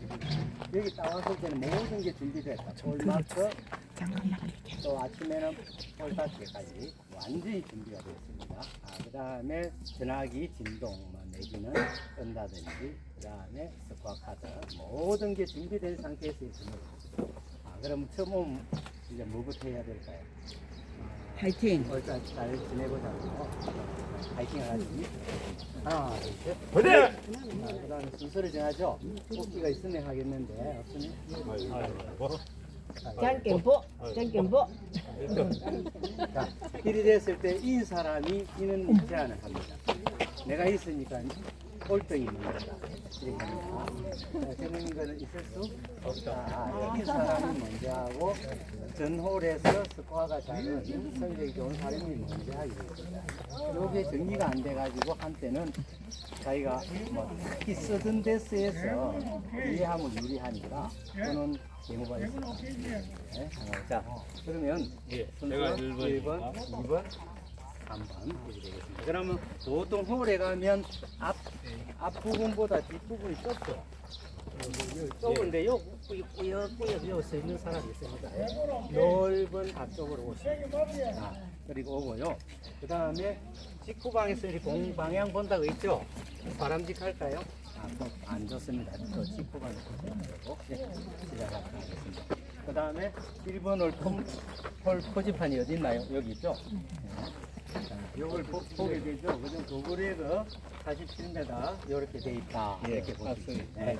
준비를 여기 딱 왔을 때는 모든 게 준비됐다. 홀마크 또 아침에는 홀다트까지 완전히 준비가 되었습니다. 그 다음에 전화기 진동 내지는 끈다든지 그 다음에 스코어 카드 모든 게 준비된 상태에서 있습니다. 그럼 처음 이제 뭐부터 해야 될까요? 파이팅. 일단 잘 지내보자고. 파이팅 하지. 하나, 둘, 셋. 화이팅! 그 다음에 순서를 정하죠. 뽑기가 있으면 하겠는데, 없으면? 짱겜보. 짱겜보. 자, 일이 됐을 때 이 사람이 이는 제안을 합니다. 내가 있으니까 꼴등이 문제다. 이렇게 합니다. 재밌는 거는 있을 수 없다. 이 사람이 먼저 하고 전홀에서 스코어가 작은 성적이 좋은 사람이 먼저 하게 됩니다. 이게 정리가 안 돼가지고 한때는 자기가 뭐 특히 쓰던 데스에서 이해하면 유리하니까 또는 개모가 있습니다. 네? 자, 그러면 순서 1번, 2번, 3번 이렇게 되겠습니다. 그러면 보통 홀에 가면 앞부분보다 뒷부분이 좁죠. 좁은데 요 꾸역꾸역 서 있는 사람이 있습니다. 넓은 앞쪽으로 오십니다. 그리고 오고요. 그 다음에 직후방에서 이렇게 공 방향 본다고 있죠. 바람직할까요? 안 좋습니다. 또 직후방에 보시고 시작하도록 하겠습니다. 그 다음에 1번 홀 포지판이 어디 있나요? 여기 있죠. 이걸 보게 되죠. 그죠? 도그레그 47m 이렇게 돼 있다. 이렇게 보시면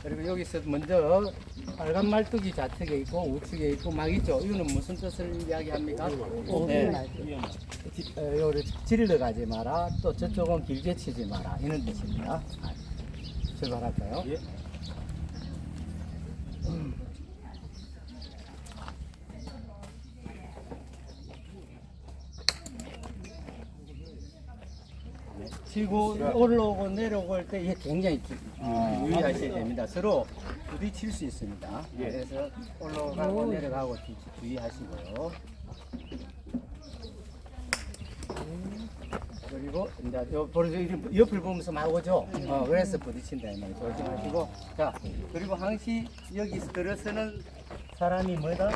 그리고 여기서 먼저 빨간 말뚝이 좌측에 있고 우측에 있고 막 있죠. 이거는 무슨 뜻을 이야기합니까? 요를 질러 가지 마라. 또 저쪽은 길게 치지 마라. 이런 뜻입니다. 출발할까요? 예. 치고 올라오고 내려올 때 이게 굉장히 유의하셔야 됩니다. 서로 부딪힐 수 있습니다. 그래서 올라가고 내려가고 주의하시고요. 그리고 이제 옆을 보면서 막 오죠. 그래서 부딪힌다 이 말이죠. 조심하시고. 자, 그리고 항시 여기 들어서는 사람이 뭐다?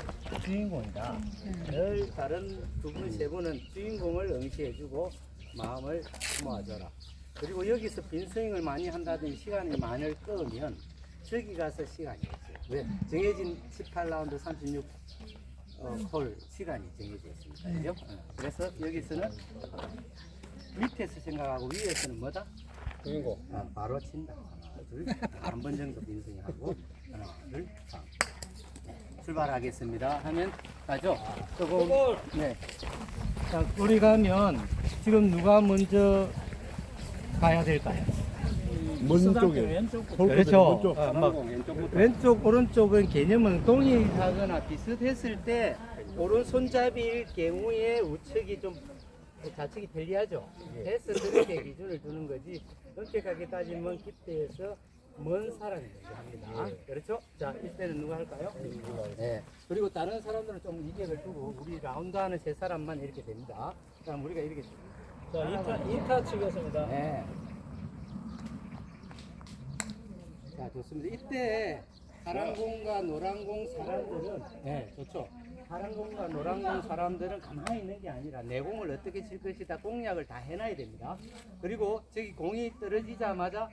주인공이다. 늘 다른 두 분, 세 분은 주인공을 응시해주고 마음을 모아줘라. 그리고 여기서 빈스윙을 많이 한다든지 시간이 많이 끄면 저기 가서 시간이 없어요. 왜? 정해진 18라운드 36홀 시간이 정해져 있습니다. 그죠? 그래서 여기서는 밑에서 생각하고 위에서는 뭐다? 주인공. 바로 친다. 하나, 둘, 한 번 정도 빈스윙하고 하나, 둘, 3. 출발하겠습니다. 하면 가죠. 조금 네. 자, 우리 가면 지금 누가 먼저 가야 될까요? 먼 쪽에. 그렇죠. 왼쪽 오른쪽은 개념은 동일하거나 비슷했을 때 오른손잡이일 경우에 우측이 좀 좌측이 편리하죠. 그래서 그렇게 기준을 두는 거지. 엄격하게 따지면 깊이에서 먼 사람이 먼저 합니다. 그렇죠? 자, 이때는 누가 할까요? 네. 그리고 다른 사람들은 좀 이격을 두고 우리 라운드 하는 세 사람만 이렇게 됩니다. 그럼 우리가 이렇게 자, 2타 치겠습니다. 네. 자, 좋습니다. 이때 파란 공과 노란 공 사람들은 네, 좋죠. 파란 공과 노란 공 사람들은 가만히 있는 게 아니라 내 공을 어떻게 칠 것이다 공략을 다 해놔야 됩니다. 그리고 저기 공이 떨어지자마자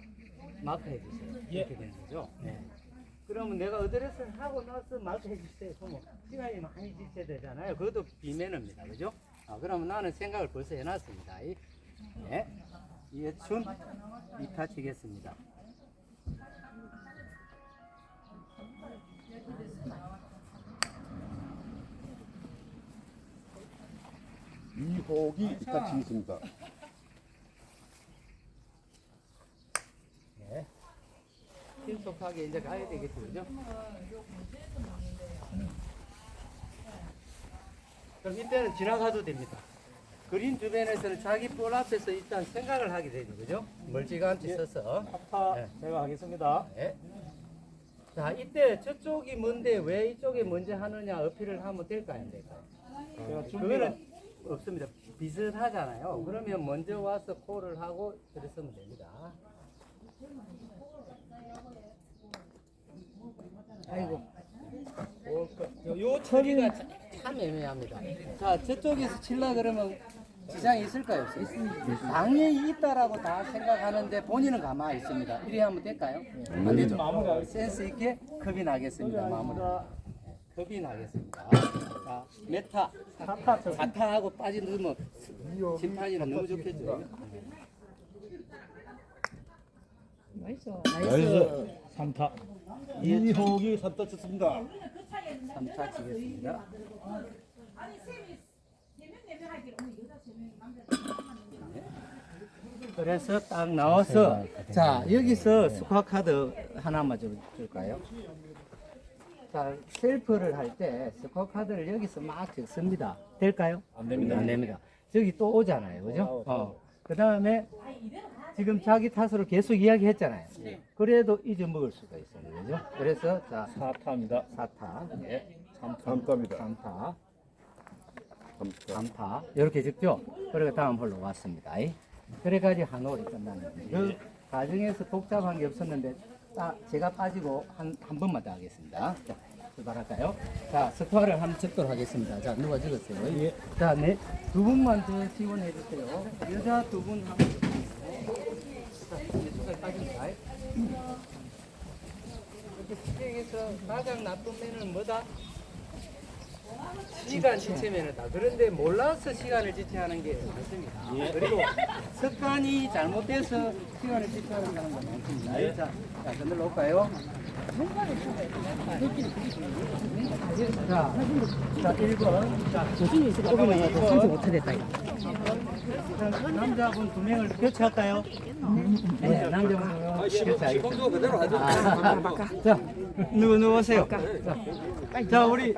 마크해 주세요. 이렇게 되는 거죠. 네. 그러면 내가 어드레스를 하고 나서 마크해 주세요. 그러면 시간이 많이 지체야 되잖아요. 그것도 비매너입니다. 그죠? 그러면 나는 생각을 벌써 해놨습니다. 네. 이해춘 2타 치겠습니다. 이호기 이타 치겠습니다. 네. 신속하게 이제 가야 되겠죠, 그죠? 그럼 이때는 지나가도 됩니다. 그린 주변에서는 자기 볼 앞에서 일단 생각을 하게 되죠, 그죠? 멀찌감치 서서. 타 제가 하겠습니다. 네. 자, 이때 저쪽이 뭔데 왜 이쪽에 먼저 하느냐 어필을 하면 될까요, 안 될까요? 그거는 없습니다. 비슷하잖아요. 그러면 먼저 와서 콜을 하고 들었으면 됩니다. 아이고. 요 처리가 참 애매합니다. 자, 저쪽에서 칠라 그러면 지장이 있을까요? 없을까요? 당연히 있다라고 다 생각하는데 본인은 가만히 있습니다. 이래 하면 될까요? 안 되죠. 센스 있게 겁이 나겠습니다. 마무리. 겁이 나겠습니다. 자, 메타, 4타하고 빠지면 심판이는 너무 좋겠죠. 나이스. 나이스. 3타. 이호기 3타 쳤습니다. 3타 치겠습니다. 그래서 딱 나와서 자 여기서 스코어 카드 하나만 좀 줄까요? 자 셀프를 할 때 스코어 카드를 여기서 막 적습니다. 될까요? 안 됩니다. 안 됩니다. 저기 또 오잖아요, 그죠? 그 다음에 지금 자기 탓으로 계속 이야기했잖아요. 그래도 잊어먹을 수가 있어요, 그죠? 그래서 자 4타입니다. 4타, 네. 3타입니다. 3타, 3타 이렇게 적죠? 그리고 다음 홀로 왔습니다. 그래가지고 한 홀이 끝나는 거예요. 그 과정에서 복잡한 게 없었는데 제가 빠지고 한 번만 더 하겠습니다. 자, 출발할까요? 자, 스코어를 한번 적도록 하겠습니다. 자, 누가 적었어요? 예. 자, 네, 두 분만 더 지원해 주세요. 여자 두 분 한번 적어주세요. 자, 이쪽까지 빠집니다. 이렇게 시행에서 가장 나쁜 면은 뭐다? 시간 지체면이다. 그런데 몰라서 시간을 지체하는 게 많습니다. 그리고 습관이 잘못돼서 시간을 지체하는 건 많습니다. 자, 건들러 올까요? 자, 1번. 자, 조심히 있어. 조금 나가서 상주 못하겠다. 남자분 2명을 교체할까요? 네, 남자분 2명 교체하겠습니다. 그대로 하죠. 자, 누구 오세요? 자, 우리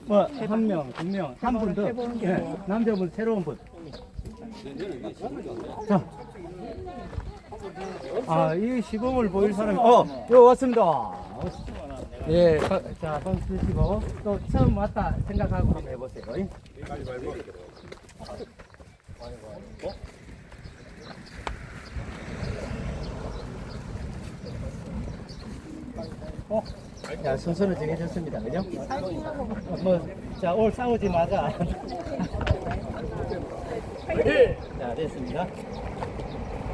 뭐 한 명, 2명, 한 분 더. 네, 남자분 새로운 분. 자, 이 시범을 보일 사람이 여기 왔습니다. 예, 자, 손 쓰시고 또 처음 왔다 생각하고 한번 해보세요. 자, 순서는 정해졌습니다. 그죠? 자, 오늘 싸우지 마자. 자, 됐습니다.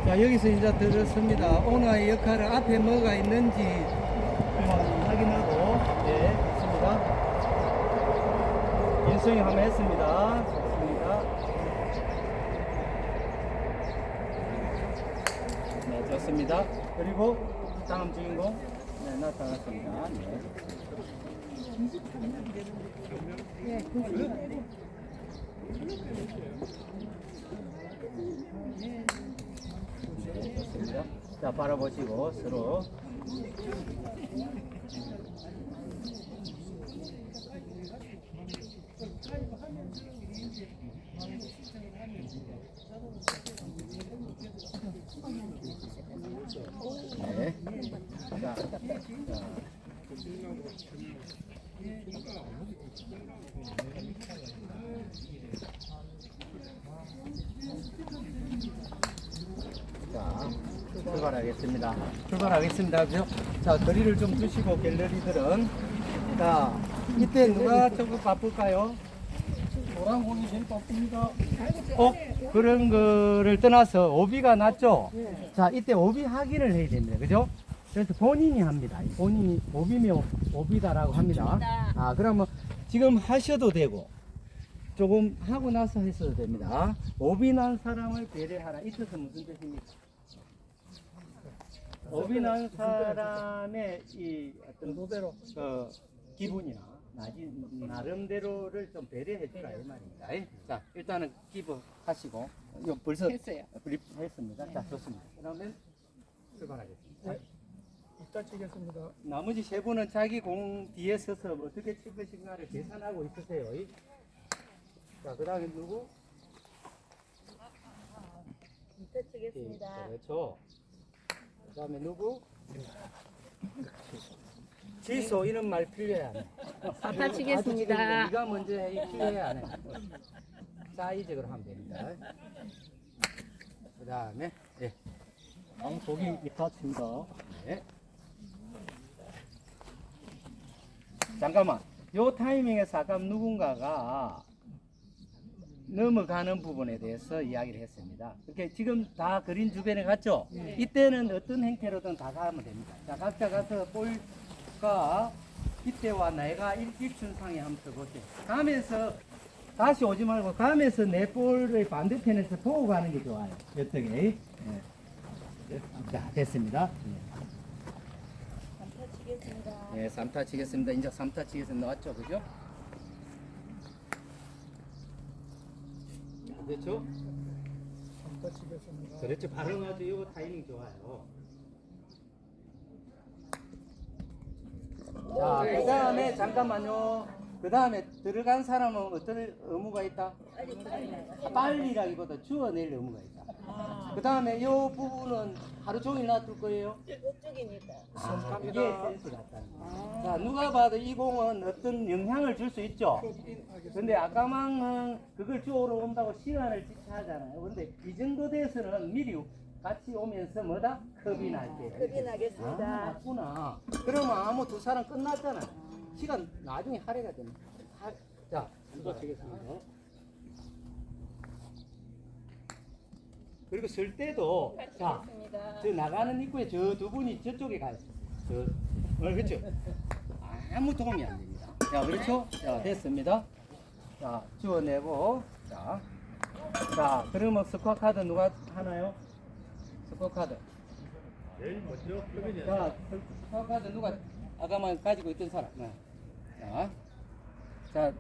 자, 여기서 이제 들었습니다. 오너의 역할은 앞에 뭐가 있는지 확인하고, 네, 있습니다. 인수ing 한번 했습니다. 좋습니다. 네, 좋습니다. 그리고 다음 주인공, 네, 나타났습니다. 네. 네, 좋습니다. 자, 바라보시고 서로. 네. 자, 자, 출발하겠습니다. 출발하겠습니다. 그죠? 자, 거리를 좀 두시고 갤러리들은 자, 이때 누가 조금 바쁠까요? 노란 공이 제일 바쁩니다. 그런 거를 떠나서 오비가 났죠? 자, 이때 오비 확인을 해야 됩니다. 그죠? 그래서 본인이 합니다. 본인이 오비면 오비다라고 합니다. 그러면 지금 하셔도 되고, 조금 하고 나서 했어도 됩니다. 오비 난 사람을 배려하라. 이 뜻은 무슨 뜻입니까? 오비 난 사람의 이 어떤 기분이나 나름대로를 좀 배려해 주라 이 말입니다. 자, 일단은 기부 하시고 이거 벌써 했어요. 했습니다. 자, 좋습니다. 그러면 출발하겠습니다. 이따 치겠습니다. 나머지 세 분은 자기 공 뒤에 서서 어떻게 칠 것인가를 계산하고 있으세요. 자, 그 다음에 누구? 이따 치겠습니다. 그렇죠. 그 다음에 누구? 지소 이런 말 필요해 안 해? 사타 치겠습니다. 네가 먼저 해. 필요해 안 해? 사이즈로 하면 됩니다. 그 다음에 네. 방속이 이타 칩니다. 네. 잠깐만. 요 타이밍에서 아까 누군가가 넘어가는 부분에 대해서 이야기를 했습니다. 이렇게 지금 다 그린 주변에 갔죠? 이때는 어떤 행태로든 다 가면 됩니다. 자, 각자 가서 볼과 이때와 내가 일준상에 한번 써보세요. 가면서 다시 오지 말고 가면서 내 볼을 반대편에서 보고 가는 게 좋아요. 어떻게? 자, 됐습니다. 네, 3타 치겠습니다. 이제 3타 치겠습니다. 나왔죠? 그죠? 그렇죠? 삼타 치겠습니다. 그렇죠. 발음하죠. 이거 타이밍 좋아요. 자, 그 다음에 잠깐만요. 그 다음에 들어간 사람은 어떤 의무가 있다? 빨리라기보다 주워낼 의무가 있다. 그 다음에 이 부분은 하루 종일 놔둘 거예요. 이쪽입니다. 이게 센스 같다는 거예요. 자, 누가 봐도 이 공은 어떤 영향을 줄 수 있죠. 근데 아까만은 그걸 주우러 온다고 시간을 지체하잖아요. 근데 이 정도 돼서는 미리 같이 오면서 뭐다? 겁이 날게요. 겁이 나겠습니다. 아, 맞구나. 그러면 아무 두 사람 끝났잖아. 시간 나중에 할애가 됩니다. 자, 이거 치겠습니다. 그리고 설 때도 자, 저 나가는 입구에 저 두 분이 저쪽에 가요. 그렇죠. 아무 도움이 안 됩니다. 자, 그렇죠? 자, 됐습니다. 자, 지워내고 자, 그러면 스쿼 카드 누가 하나요? 스쿼 카드. 제일 먼저 표현이 자, 스쿼 카드 누가 아까만 가지고 있던 사람. 네. 자,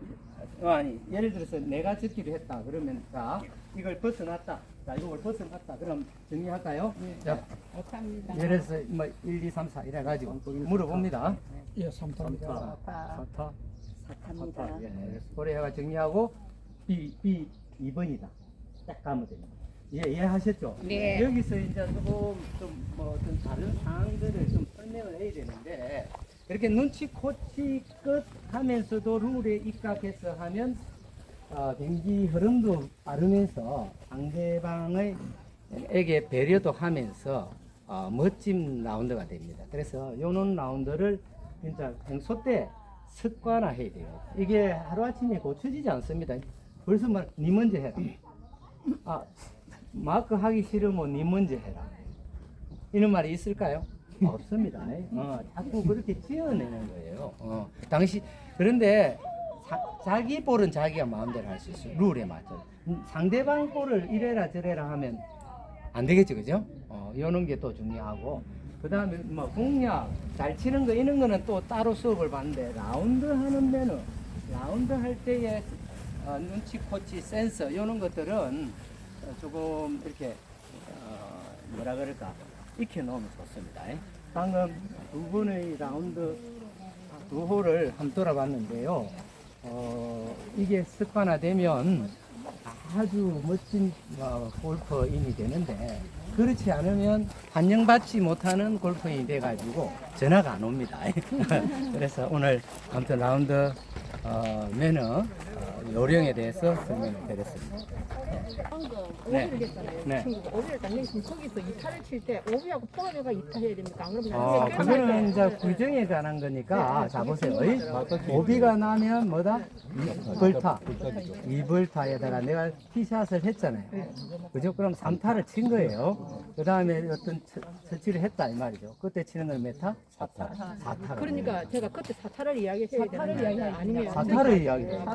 아니 예를 들어서 내가 적기로 했다. 그러면 자, 이걸 벗어났다. 자, 이걸 벗어났다. 그럼 정리할까요? 자, 감사합니다. 예를 들어서 뭐 1, 2, 3, 4 이래 가지고 물어봅니다. 예, 삼타입니다. 4타. 사탑니다. 예. 고래가 정리하고 B 2번이다. 딱 가면 됩니다. 예, 이해하셨죠? 네. 여기서 이제 조금 좀 뭐 어떤 다른 사항들을 좀 설명을 해야 되는데 이렇게 눈치 코치 끝 하면서도 룰에 입각해서 하면 경기 흐름도 빠르면서 상대방의 에게 배려도 하면서 멋진 라운드가 됩니다. 그래서 요런 라운드를 진짜 평소 때 습관화해야 돼요. 이게 하루아침에 고쳐지지 않습니다. 벌써 말, 니 먼저 해라. 마크 하기 싫으면 니 먼저 해라. 이런 말이 있을까요? 없습니다. 자꾸 그렇게 지어내는 거예요. 그런데 자기 볼은 자기가 마음대로 할 수 있어요. 룰에 맞춰. 상대방 볼을 이래라 저래라 하면 안 되겠죠, 그죠? 이런 게 또 중요하고. 그 다음에 뭐 공략, 잘 치는 거 이런 거는 또 따로 수업을 받는데 라운드 하는 데는 라운드 할 때의 눈치 코치 센서 이런 것들은 조금 이렇게 뭐라 그럴까 익혀놓으면 좋습니다. 방금 두 분의 라운드 두 홀을 한번 돌아봤는데요. 이게 습관화되면 아주 멋진 골퍼인이 되는데 그렇지 않으면 환영받지 못하는 골퍼인이 돼가지고 전화가 안 옵니다. 그래서 오늘 아무튼 라운드 매너 요령에 대해서 설명을 드렸습니다. 방금 네. 오비를 했잖아요. 네. 친구가 오비를 했다면 지금 거기서 2타를 칠 때 오비하고 포함해가 2타 해야 됩니까? 안 그러면 그거는 이제 규정에 관한 거니까 자 보세요. 오비가 나면 뭐다? 2벌타. 2벌타에다가 내가 티샷을 했잖아요. 그죠? 그럼 3타를 친 거예요. 그 다음에 어떤 처치를 했다 이 말이죠. 그때 치는 건 몇 타? 4타. 4타. 그러니까 제가 그때 4타를 이야기해야 되는 거 아니면 4타를 이야기해요.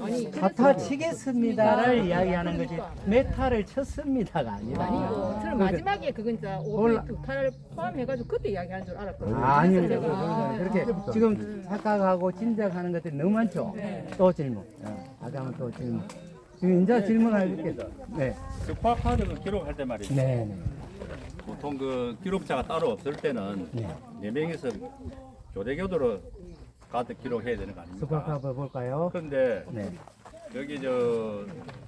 아니 4타 치겠습니다를 이야기하는 거지 몇 타를 쳤습니다가 아니라. 아니고 저는 마지막에 그건 진짜 오비 2타를 포함해가지고 그때 이야기하는 줄 알았거든요. 아니요, 그래서 제가 그렇게 지금 착각하고 짐작하는 것들이 너무 많죠. 또 질문. 아까는 또 질문. 지금 이제 질문할게요. 네, 스코어 카드 기록할 때 말이죠. 네, 네. 보통 그 기록자가 따로 없을 때는 네. 네 명이서 교대교도로 카드 기록해야 되는 거 아닙니까? 스코어 카드 볼까요? 그런데 네, 여기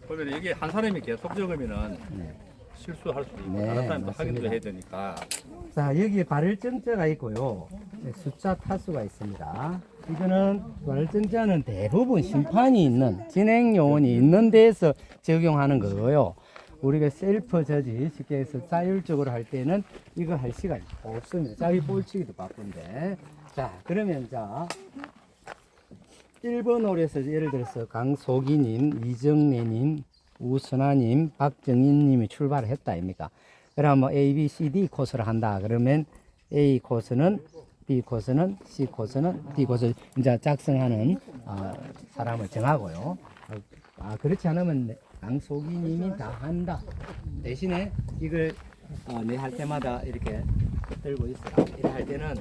보면 여기 한 사람이 계속 적으면은 네. 실수할 수도 있고 네, 다른 사람도 맞습니다. 확인도 해야 되니까 자, 여기에 발열정자가 있고요. 네, 숫자 타수가 있습니다. 이거는 발열정자는 대부분 심판이 있는 진행 요원이 있는 데에서 적용하는 거고요. 우리가 셀프 저지 쉽게 해서 자율적으로 할 때는 이거 할 시간이 없습니다. 자기 볼치기도 바쁜데. 자, 그러면 자 1번 홀에서 예를 들어서 강소기님, 이정래님, 우선아님, 박정인님이 출발을 했다 아닙니까? 그럼 뭐 A, B, C, D 코스를 한다. 그러면 A 코스는 B 코스는 C 코스는 D 코스 이제 작성하는 사람을 정하고요. 그렇지 않으면 강소기님이 다 한다. 대신에 이걸 내 할 때마다 이렇게 들고 있어. 이렇게 할 때는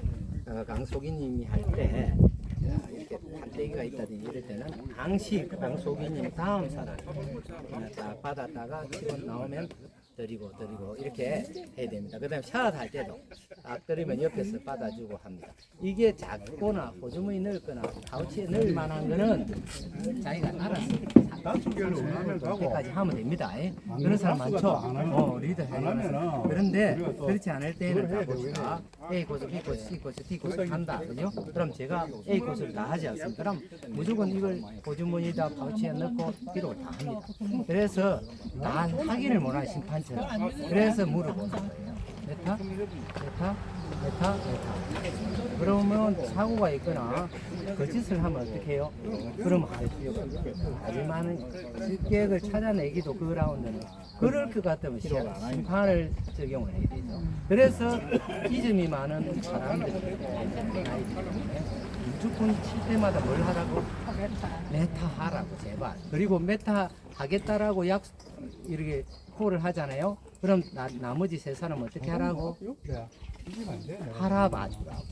강소기님이 할 때 이렇게 판때기가 있다든지 이럴 때는 강소기님 다음 사람 딱 받았다가 치고 나오면 드리고 이렇게 해야 됩니다. 그 다음에 샷 할 때도 딱 드리면 옆에서 받아주고 합니다. 이게 작거나 호주머니 넣거나 파우치에 넣을 만한 거는 자기가 알아서 그렇게까지 하면 됩니다. 그런 사람 많죠? 리더 하면. 그런데 그렇지 않을 때는 다 봅시다. A 코스, B 코스, C 코스, D 코스 한다. 그죠? 그럼 제가 A 코스를 다 하지 않습니까? 그럼 무조건 이걸 호주머니에다 파우치에 넣고 기록을 다 합니다. 그래서 다 확인을 못하는 심판처럼. 그래서 물어보는 거예요. 메타? 그러면 사고가 있거나 거짓을 하면 어떻게 해요? 그럼 할 필요가 없어요. 하지만 실격을 찾아내기도 그 라운드는 그럴 것 같으면 심판을 적용을 해야 되죠. 그래서 이 점이 많은 사람들이 무조건 칠 때마다 뭘 하라고? 메타 하라고 제발. 그리고 메타 하겠다라고 이렇게 콜을 하잖아요. 그럼 나머지 세 사람은 어떻게 하라고? 하라 봐주라고.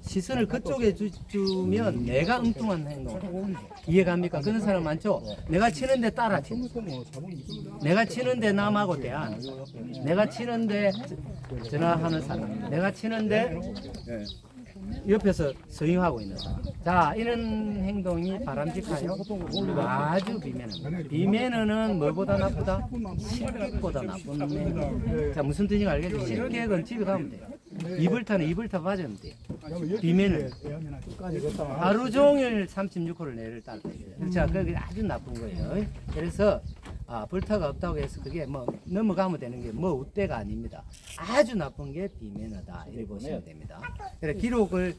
시선을 그쪽에 주면 내가 엉뚱한 행동을 이해갑니까? 그런 사람 많죠? 내가 치는데 따라 치. 내가 치는데 남하고 대안. 내가 치는데 전화하는 사람. 내가 치는데 옆에서 서용하고 있는 사람. 자, 이런 행동이 바람직하요? 아주 비매너는 뭐보다 나쁘다? 실격보다 나쁜 행동. 자, 무슨 뜻인지 알겠죠? 실격은 집에 가면 돼요. 이불타는 이불타 맞으면 돼요. 비매는 하루 종일 36호를 내를 따라 돼요. 자, 그게 아주 나쁜 거예요. 그래서 불타가 없다고 해서 그게 뭐 넘어가면 되는 게 뭐 우대가 아닙니다. 아주 나쁜 게 비매너다. 이렇게 보시면 됩니다. 그래 기록을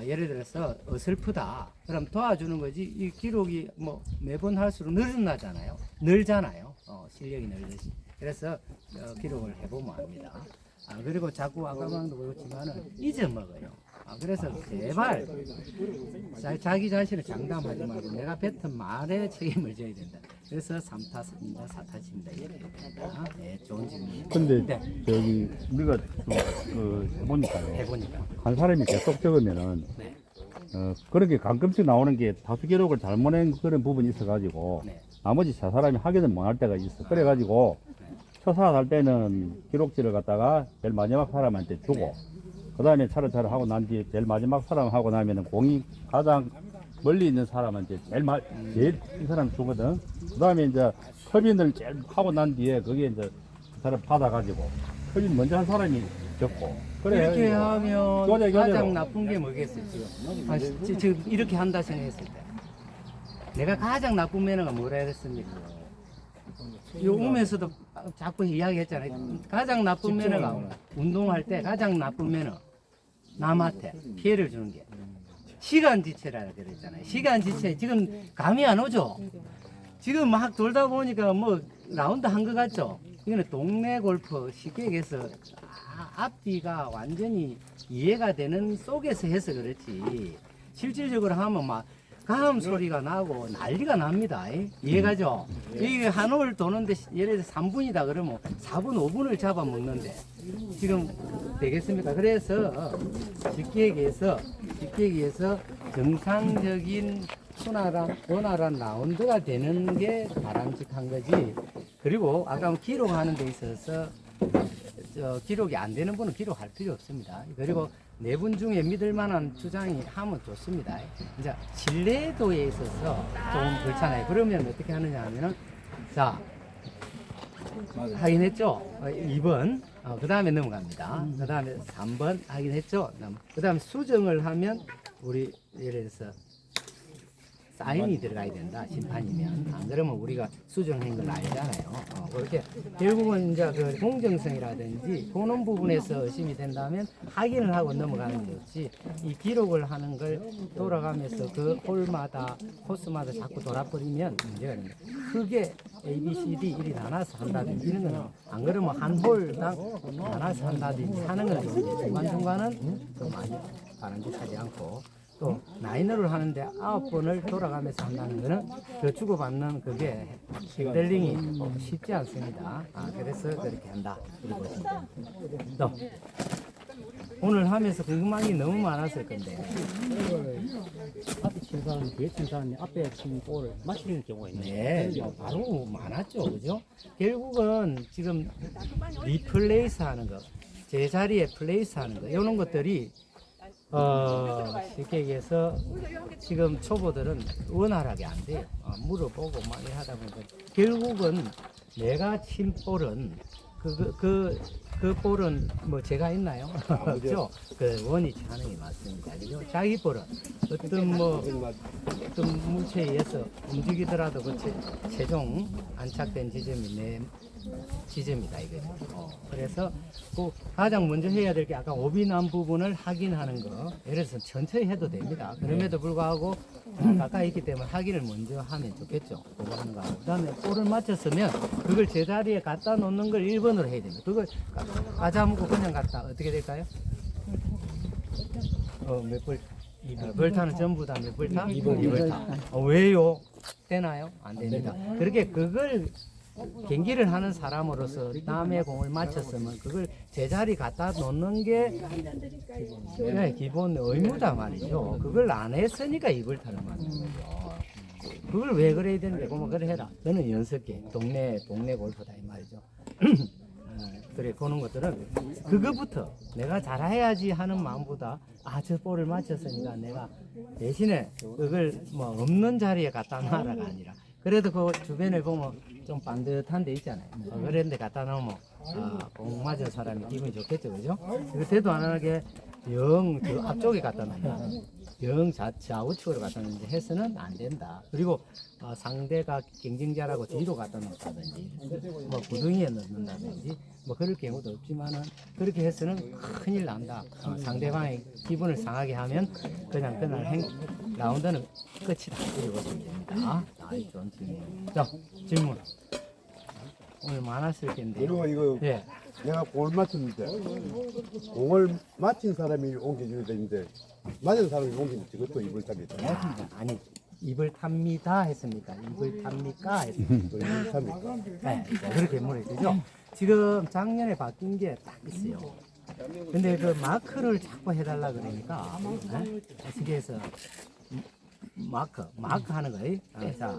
예를 들어서 어설프다. 그럼 도와주는 거지. 이 기록이 뭐 매번 할수록 늘어나잖아요. 늘잖아요. 실력이 늘듯이. 그래서 기록을 해보면 압니다. 그리고 자꾸 아까방도 그렇지만은 잊어먹어요. 그래서 제발 자기 자신을 장담하지 말고 내가 뱉은 말에 책임을 져야 된다. 그래서 3타입니다, 4타입니다. 이렇게 된다. 네, 좋은 질문. 근데 네. 저기 우리가 해보니까요. 해보니까. 한 사람이 계속 적으면은 네. 그렇게 가끔씩 나오는 게 다수 기록을 잘못 낸 그런 부분이 있어가지고 네. 나머지 세 사람이 하기는 못할 때가 있어. 그래가지고 초사할 할 때는 기록지를 갖다가 제일 마지막 사람한테 주고 그 다음에 차례차례 하고 난 뒤에 제일 마지막 사람 하고 나면은 공이 가장 멀리 있는 사람한테 제일 이 사람 주거든. 그 다음에 이제 터빈을 제일 하고 난 뒤에 거기에 이제 그 사람 받아가지고 터빈 먼저 한 사람이 적고. 그래. 이렇게 하면 교대로. 가장 나쁜 게 뭐겠어요, 지금? 지금 이렇게 한다 생각했을 때. 내가 가장 나쁜 매너가 뭐라 했습니까? 요 오면서도 자꾸 이야기했잖아요. 가장 나쁜 매너가 운동할 때 가장 나쁜 매너. 남한테 피해를 주는 게. 시간 지체라 그랬잖아요. 시간 지체. 지금 감이 안 오죠? 지금 막 돌다 보니까 뭐 라운드 한 것 같죠? 이거는 동네 골프 쉽게 얘기해서 앞뒤가 완전히 이해가 되는 속에서 해서 그렇지. 실질적으로 하면 막 가음 소리가 나고 난리가 납니다. 이해가죠? 이게 한 홀 도는데 예를 들어 3분이다 그러면 4분, 5분을 잡아먹는데 지금 되겠습니까? 그래서 쉽게 얘기해서 정상적인 원활한 라운드가 되는 게 바람직한 거지. 그리고 아까 기록하는 데 있어서 기록이 안 되는 분은 기록할 필요 없습니다. 그리고 네 분 중에 믿을 만한 주장이 하면 좋습니다. 이제 신뢰도에 있어서 좀 그렇잖아요. 그러면 어떻게 하느냐 하면은, 자, 확인했죠? 2번. 그 다음에 넘어갑니다. 그 다음에 3번 확인했죠? 그 다음에 수정을 하면, 우리 예를 들어서 사인이 들어가야 된다, 심판이면. 안 그러면 우리가 수정한 걸 알잖아요. 그렇게 결국은 이제 그 공정성이라든지 그런 부분에서 의심이 된다면 확인을 하고 넘어가는 게 좋지, 이 기록을 하는 걸 돌아가면서 그 홀마다 코스마다 자꾸 돌아버리면 문제가 됩니다. 크게 A, B, C, D 일이 나눠서 한다든지 이런 거는, 안 그러면 한 홀당 나눠서 한다든지 하는 건 있는데 중간중간은 좀 많이 바람직하지 않고, 또 라이너를 하는데 9번을 돌아가면서 한다는 거는 그 주고받는 그게 핸들링이 쉽지 않습니다. 그래서 그렇게 한다. 그리고 또 오늘 하면서 궁금한 게 너무 많았을 건데, 앞에 친 사람, 뒤에 친 사람이 앞에 친 볼을 맞히는 경우가 있네요. 네, 바로 많았죠, 그죠? 결국은 지금 리플레이스 하는 거, 제자리에 플레이스 하는 거, 이런 것들이 쉽게 얘기해서 지금 초보들은 원활하게 안 돼요. 물어보고 많이 하다 보니까 결국은 내가 친 볼은 그 볼은 뭐 제가 있나요? 그렇죠? 그 원위치 하는 게 맞습니다. 그죠? 자기 볼은 어떤 물체에 의해서 움직이더라도 그 최종 안착된 지점이 내 지점이다 이거죠. 그래서 그 가장 먼저 해야 될 게 아까 오비 난 부분을 확인하는 거. 예를 들어서 천천히 해도 됩니다. 그럼에도 불구하고 가까이 있기 때문에 확인을 먼저 하면 좋겠죠. 그거 하는 거하고. 그다음에 볼을 맞췄으면 그걸 제자리에 갖다 놓는 걸 1번으로 해야 됩니다. 그걸 까자먹고 그냥 갖다 어떻게 될까요? 몇 벌? 벌타는 전부 다 몇 벌타? 2벌타. 왜요? 되나요? 안 됩니다. 그렇게 그걸 경기를 하는 사람으로서 남의 공을 맞췄으면 그걸 제자리 갖다 놓는 게 기본 의무다 말이죠. 그걸 안 했으니까 이걸 타는 말이죠. 그걸 왜 그래야 되는데? 그러면 그래 해라. 너는 연습계, 동네 골프다 이 말이죠. 그래, 그런 것들은 그거부터 내가 잘해야지 하는 마음보다 저 볼을 맞췄으니까 내가 대신에 그걸 뭐 없는 자리에 갖다 놔라가 아니라, 그래도 그 주변을 보면 좀 반듯한 데 있잖아요. 그런 데 갖다 놓으면 공 맞은 사람이 기분이 좋겠죠, 그죠? 그 대도 안 하게 저 앞쪽에 갖다 놓는다. 좌우측으로 갖다 놓는지 해서는 안 된다. 그리고 상대가 경쟁자라고 뒤로 갖다 놓다든지 뭐 구덩이에 넣는다든지 뭐 그럴 경우도 없지만은 그렇게 해서는 큰일 난다. 상대방의 기분을 상하게 하면 그냥 그날 라운드는 끝이다. 이렇게 보시면 됩니다. 좋은 질문. 자, 질문. 오늘 많았을 텐데. 그리고 이거 예. 내가 공을 맞췄는데 공을 맞힌 사람이 옮겨줘야 되는데 맞은 사람이 옮기면 저것도 입을 타겠다. 아니, 입을 탑니다 했습니까? 입을 탑니까 했습니까? 또 입을 탑니까? 네, 그렇게 물어주죠. 지금 작년에 바뀐 게 딱 있어요. 근데 그 마크를 자꾸 해달라 그러니까, 어떻게 해서 마크 하는 거예요. 자,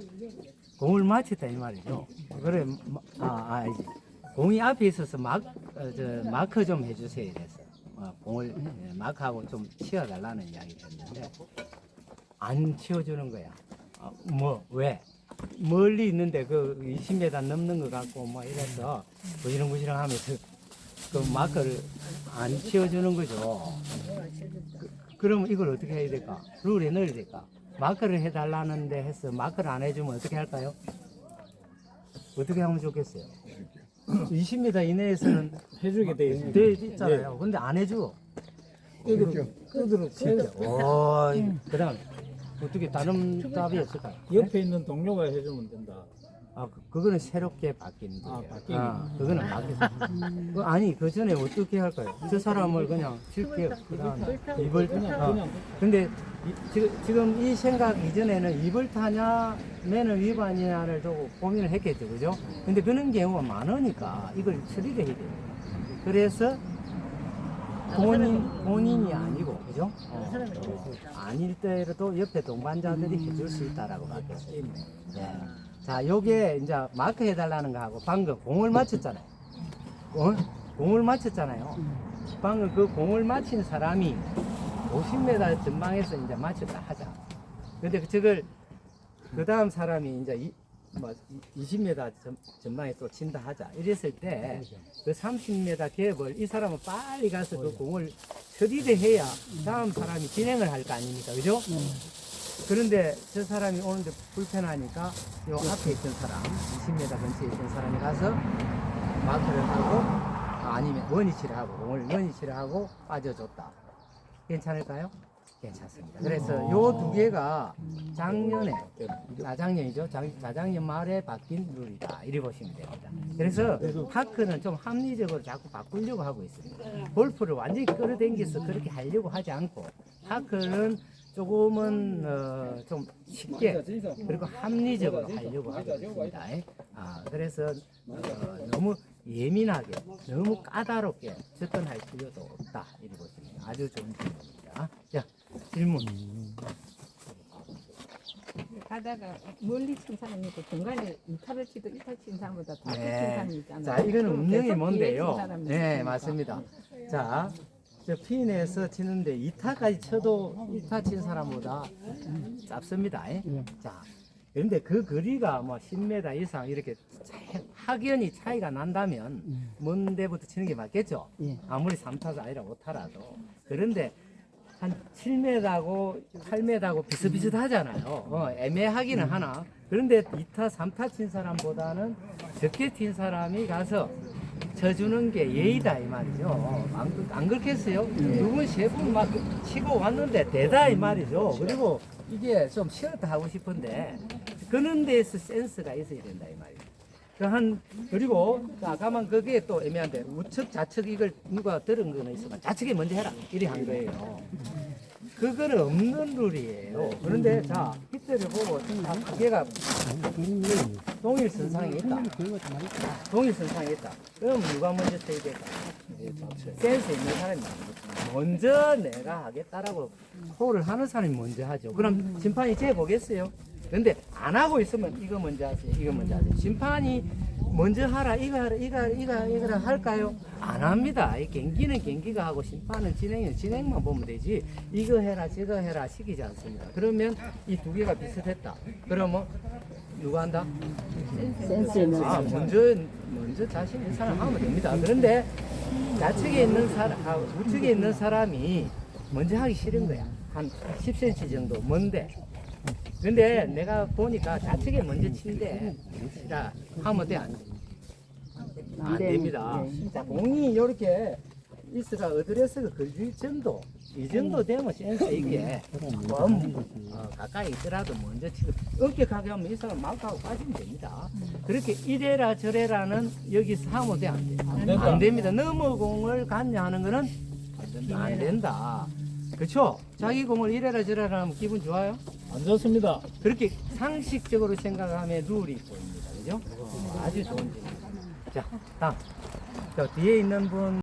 공을 맞췄다 이 말이죠. 그래, 알지. 공이 앞에 있어서 마크 좀 해주세요 이래서 공을 마크하고 좀 치워달라는 이야기를 했는데 안 치워주는 거야. 왜? 멀리 있는데 그 20m 넘는 것 같고 뭐 이래서 부지런부지런 하면서 그 마크를 안 치워주는 거죠. 그러면 이걸 어떻게 해야 될까? 룰에 넣어야 될까? 마크를 해달라는데 해서 마크를 안 해주면 어떻게 할까요? 어떻게 하면 좋겠어요? 20m 이내에서는 해주게 돼 있잖아요. 근데 안 해줘. 끄드로 그 다음 어떻게 다른 답이 없을까요? 옆에 있는 동료가 해주면 된다. 그거는 새롭게 바뀐 거예요. 바뀌긴. 그거는 바뀌었어. 아니, 그 전에 어떻게 할까요? 저 사람을 그냥 칠게요. 그다음 입을 그냥. 근데 지금 이 생각 이전에는 입을 타냐, 매너 위반이냐를 두고 고민을 했겠죠, 그죠? 근데 그런 경우가 많으니까 이걸 처리를 해야 돼요. 그래서 본인이 아니고, 그죠? 아닐 때라도 옆에 동반자들이 해줄 수 있다라고 바뀌었어요. 네. 자, 요게 이제 마크 해달라는 거하고 방금 공을 맞췄잖아요. 공을 맞췄잖아요. 방금 그 공을 맞힌 사람이 50m 전방에서 이제 맞췄다 하자. 근데 저걸 그 다음 사람이 이제 20m 전방에 또 친다 하자. 이랬을 때 그 30m 갭을 이 사람은 빨리 가서 그 공을 처리를 해야 다음 사람이 진행을 할 거 아닙니까? 그죠? 그런데 저 사람이 오는데 불편하니까 요 앞에 있던 사람, 20m 근처에 있던 사람이 가서 마크를 하고 아니면 원위치를 하고 공을 원위치를 하고 빠져줬다. 괜찮을까요? 괜찮습니다. 그래서 요 두 개가 작년에, 자작년이죠. 자작년 말에 바뀐 룰이다. 이리 보시면 됩니다. 그래서 파크는 좀 합리적으로 자꾸 바꾸려고 하고 있습니다. 골프를 완전히 끌어당겨서 그렇게 하려고 하지 않고, 파크는 조금은 좀 쉽게 그리고 합리적으로 하려고 하고 있습니다. 그래서 너무 예민하게, 너무 까다롭게 접근할 필요도 없다. 이리 보십니다. 아주 좋은 질문입니다. 자, 질문. 가다가 멀리 친 사람이 있고 중간에 이타를 치도 이타 친 사람보다 더 친 네. 사람이 있잖아요. 자, 이거는 그럼 운명이 계속 뭔데요? 뒤에 친 사람이 네, 있으니까. 맞습니다. 자, 저 핀에서 치는데 2타까지 쳐도 1타 친 사람보다 짧습니다. 자, 그런데 그 거리가 뭐 10m 이상 이렇게 확연히 차이가 난다면 먼 데부터 치는 게 맞겠죠? 아무리 3타가 아니라 5타라도. 그런데 한 7m하고 8m하고 비슷비슷하잖아요. 애매하기는 하나. 그런데 2타, 3타 친 사람보다는 적게 친 사람이 가서 쳐주는 게 예의다 이 말이죠. 안 그렇겠어요? 두 분, 세 분 막 치고 왔는데 대다 이 말이죠. 그리고 이게 좀 쉬었다 하고 싶은데 그런 데에서 센스가 있어야 된다 이 말이죠. 그리고 아까만 그게 또 애매한데 우측 좌측 이걸 누가 들은 거는 있으면 좌측에 먼저 해라 이리 한 거예요. 그거는 없는 룰이에요. 그런데 자 히트를 보고 얘가 동일 선상에 있다. 동일 선상에 있다. 그럼 누가 먼저 쳐야 될까? 센스 있는 사람이 먼저 내가 하겠다라고 콜을 하는 사람이 먼저 하죠. 그럼 심판이 재보겠어요. 근데 안 하고 있으면 이거 먼저 하세요. 이거 먼저 하세요. 심판이 먼저 하라, 이거 하라, 이거라 할까요? 안 합니다. 이 경기는 경기가 하고 심판은 진행만 보면 되지. 이거 해라, 저거 해라 시키지 않습니다. 그러면 이 두 개가 비슷했다. 그러면 누가 한다? 센스 있는 먼저 자신 있는 사람 하면 됩니다. 그런데 좌측에 있는 사람, 우측에 있는 사람이 먼저 하기 싫은 거야. 한 10cm 정도 먼데. 근데 내가 보니까 좌측에 먼저 친대 치라 하면 돼, 안 됩니다. 자, 공이 이렇게 있어가 어드레스가 걸릴 정도, 이 정도 되면 센스 있게 가까이 있더라도 먼저 치고 엄격하게 하면 이 사람 막 하고 빠지면 됩니다. 그렇게 이래라 저래라는 여기서 하면 돼, 안 됩니다. 넘어 공을 갖냐 하는 거는 안 된다. 그렇죠? 자기 공을 이래라 저래라 하면 기분 좋아요? 안 좋습니다. 그렇게 상식적으로 생각하면 룰이 보입니다. 그죠? 아주 좋은 질문. 자, 다음. 저 뒤에 있는 분.